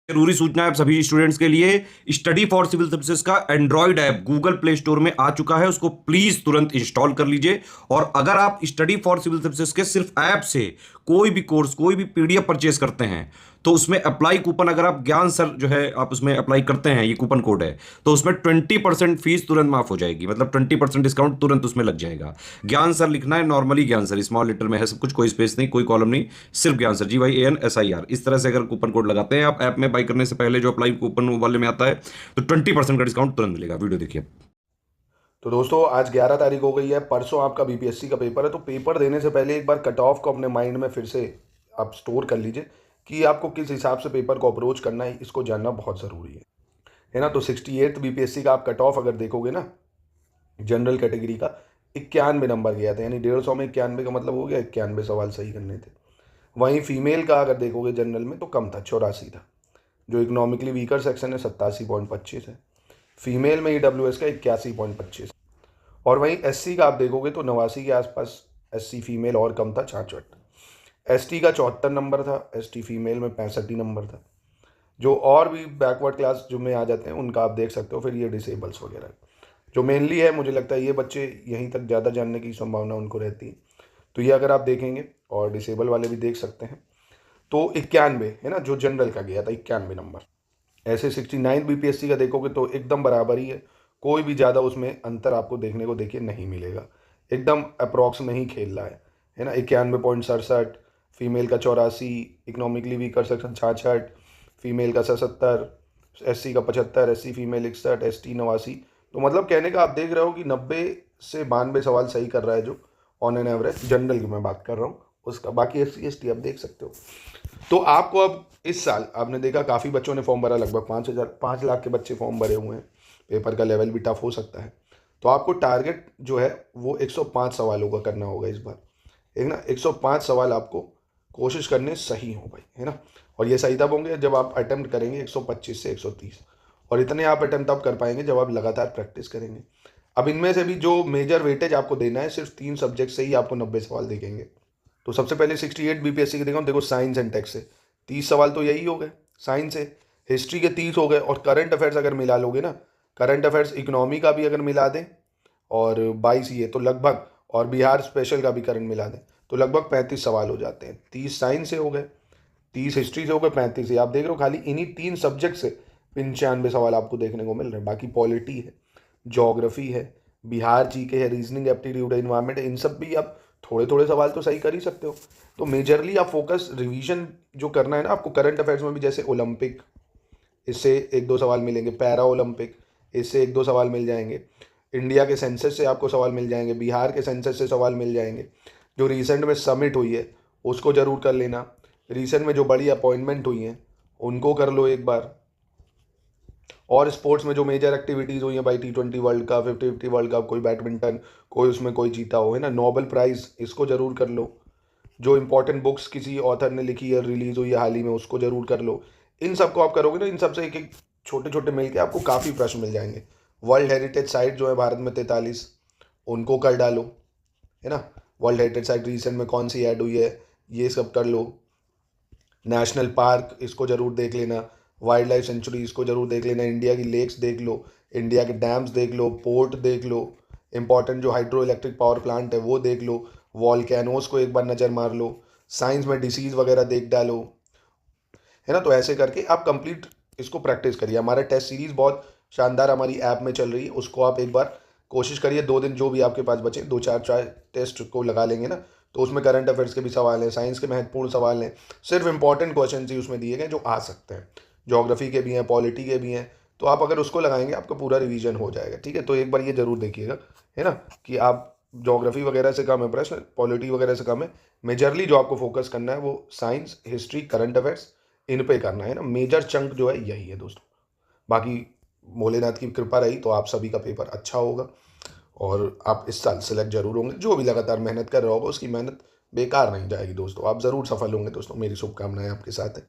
जरूरी सूचना है सभी स्टूडेंट्स के लिए। स्टडी फॉर सिविल सर्विसेज का Android app Google play store में आ चुका है, उसको प्लीज तुरंत इंस्टॉल कर लीजिए। और अगर आप स्टडी फॉर सिविल सर्विसेज के सिर्फ ऐप से कोई भी कोर्स, कोई भी पीडीएफ परचेज करते हैं, तो उसमें अप्लाई कूपन, अगर आप ज्ञान सर जो है आप उसमें अप्लाई करते हैं, ये कूपन कोड है, तो उसमें 20% फीस तुरंत माफ हो जाएगी। मतलब 20% डिस्काउंट तुरंत उसमें लग जाएगा। ज्ञान सर लिखना है, नॉर्मली ज्ञान सर स्मॉल लेटर में है सब कुछ, कोई स्पेस नहीं, कोई कॉलम नहीं, सिर्फ ज्ञान सर, GYANSIR। इस तरह से अगर कूपन कोड लगाते हैं आप ऐप में बाई करने से पहले, जो अप्लाई कूपन वाले में आता है, तो 20% का डिस्काउंट तुरंत मिलेगा। वीडियो देखिए। तो दोस्तों आज 11 तारीख हो गई है, परसों आपका बीपीएससी का पेपर है। तो पेपर देने से पहले एक बार कट ऑफ को अपने माइंड में फिर से आप स्टोर कर लीजिए कि आपको किस हिसाब से पेपर को अप्रोच करना है, इसको जानना बहुत ज़रूरी है ना। तो 68 बीपीएससी का आप कट ऑफ अगर देखोगे ना, जनरल कैटेगरी का 91 नंबर गया था, यानी 150 में 91 का मतलब हो गया 91 सवाल सही करने थे। वहीं फीमेल का अगर देखोगे जनरल में तो कम था, 84 था। जो इकोनॉमिकली वीकर सेक्शन है 87.25 है। फीमेल में EWS का 81.25। और वहीं एससी का आप देखोगे तो 89 के आसपास एससी फीमेल और कम था, 66। एसटी का 74 नंबर था, एसटी फीमेल में 65 नंबर था। जो और भी बैकवर्ड क्लास जो में आ जाते हैं उनका आप देख सकते हो। फिर ये डिसेबल्स वगैरह जो मेनली है, मुझे लगता है ये बच्चे यहीं तक ज़्यादा जानने की संभावना उनको रहती है। तो ये अगर आप देखेंगे, और डिसेबल वाले भी देख सकते हैं, तो 91 है ना, जो जनरल का गया था 91 नंबर। ऐसे 69 बीपीएससी का देखोगे तो एकदम बराबर ही है, कोई भी ज़्यादा उसमें अंतर आपको देखने को देखिए नहीं मिलेगा। एकदम अप्रॉक्स में ही खेल रहा है ना। 91.67, फीमेल का 84, इकोनॉमिकली वीकर सेक्शन 66, फीमेल का 77, एससी का 75, एससी फीमेल 61, एसटी 89। तो मतलब कहने का आप देख रहे हो कि 90 से 92 सवाल सही कर रहा है, जो ऑन एन एवरेज जनरल की मैं बात कर रहा हूँ उसका। बाकी एससी एसटी आप देख सकते हो। तो आपको अब इस साल आपने देखा काफ़ी बच्चों ने फॉर्म भरा, लगभग 5 लाख के बच्चे फॉर्म भरे हुए हैं। पेपर का लेवल भी टफ हो सकता है। तो आपको टारगेट जो है वो 105 सवालों का करना होगा इस बार, है ना। 105 सवाल आपको कोशिश करने सही हो भाई, है ना। और ये सही तब होंगे जब आप अटेम्प्ट करेंगे 125 से 130। और इतने आप अटेम्प्ट तब कर पाएंगे जब आप लगातार प्रैक्टिस करेंगे। अब इनमें से भी जो मेजर वेटेज आपको देना है, सिर्फ 3 सब्जेक्ट से ही आपको 90 सवाल दिखेंगे। तो सबसे पहले 68 बीपीएससी के देखो साइंस एंड टेक्स से 30 सवाल तो यही हो गए, साइंस से। हिस्ट्री के 30 हो गए, और करंट अफेयर्स अगर मिला लोगे ना, करंट अफेयर्स इकोनॉमी का भी अगर मिला दें और 22 ये तो लगभग, और बिहार स्पेशल का भी करंट मिला दें तो लगभग 35 सवाल हो जाते हैं। 30 साइंस से हो गए, 30 हिस्ट्री से हो गए, 35 आप देख रहे हो खाली इन्हीं 3 सब्जेक्ट से 95 सवाल आपको देखने को मिल रहे हैं। बाकी पॉलिटी है, जोग्राफी है, बिहार जीके है, रीजनिंग एप्टीट्यूड है, इन्वायरमेंट है, इन सब भी आप थोड़े थोड़े सवाल तो सही कर ही सकते हो। तो मेजरली आप फोकस रिवीजन जो करना है ना आपको, करंट अफेयर्स में भी जैसे ओलंपिक, इससे 1-2 सवाल मिलेंगे, पैरा ओलंपिक इससे 1-2 सवाल मिल जाएंगे, इंडिया के सेंसस से आपको सवाल मिल जाएंगे, बिहार के सेंसस से सवाल मिल जाएंगे। जो रिसेंट में समिट हुई है उसको ज़रूर कर लेना। रिसेंट में जो बड़ी अपॉइंटमेंट हुई हैं उनको कर लो एक बार। और स्पोर्ट्स में जो मेजर एक्टिविटीज़ हुई हैं भाई, T20 world cup, 50-50 world cup, कोई बैडमिंटन, कोई उसमें कोई जीता हो, है ना, नोबेल प्राइज़, इसको ज़रूर कर लो। जो इंपॉर्टेंट बुक्स किसी ऑथर ने लिखी है, रिलीज हुई है हाल ही में, उसको ज़रूर कर लो। इन सबको आप करोगे ना, इन सब से एक एक छोटे छोटे मिल के आपको काफ़ी प्रश्न मिल जाएंगे। वर्ल्ड हेरिटेज साइट जो है भारत में 43, उनको कर डालो, है ना। वर्ल्ड हेरिटेज साइट रिसेंट में कौन सी ऐड हुई है, ये सब कर लो। नेशनल पार्क इसको ज़रूर देख लेना, वाइल्ड लाइफ सेंचुरी इसको ज़रूर देख लेना, इंडिया की लेक्स देख लो, इंडिया के डैम्स देख लो, पोर्ट देख लो, इंपॉर्टेंट जो हाइड्रो इलेक्ट्रिक पावर प्लांट है वो देख लो, वॉल्केनोस को एक बार नज़र मार लो, साइंस में डिसीज़ वगैरह देख डालो, है ना। तो ऐसे करके आप कंप्लीट इसको प्रैक्टिस करिए। हमारा टेस्ट सीरीज़ बहुत शानदार हमारी ऐप में चल रही है, उसको आप एक बार कोशिश करिए। 2 दिन जो भी आपके पास बचे, 2-4 टेस्ट को लगा लेंगे ना, तो उसमें करंट अफेयर्स के भी सवाल हैं, साइंस के महत्वपूर्ण सवाल हैं, सिर्फ इंपॉर्टेंट क्वेश्चन ही उसमें दिए गए जो आ सकते हैं। जोग्राफी के भी हैं, पॉलिटी के भी हैं। तो आप अगर उसको लगाएंगे आपका पूरा रिवीजन हो जाएगा, ठीक है। तो एक बार ये जरूर देखिएगा, है ना, कि आप जोग्राफी वगैरह से कम है प्रश्न, पॉलिटी वगैरह से कम है। मेजरली जो आपको फोकस करना है वो साइंस, हिस्ट्री, करंट अफेयर्स, इन पे करना है ना। मेजर चंक जो है यही है दोस्तों। बाकी भोलेनाथ की कृपा रही तो आप सभी का पेपर अच्छा होगा, और आप इस साल सेलेक्ट जरूर होंगे। जो भी लगातार मेहनत कर रहा होगा उसकी मेहनत बेकार नहीं जाएगी दोस्तों, आप ज़रूर सफल होंगे दोस्तों। मेरी शुभकामनाएं आपके साथ है।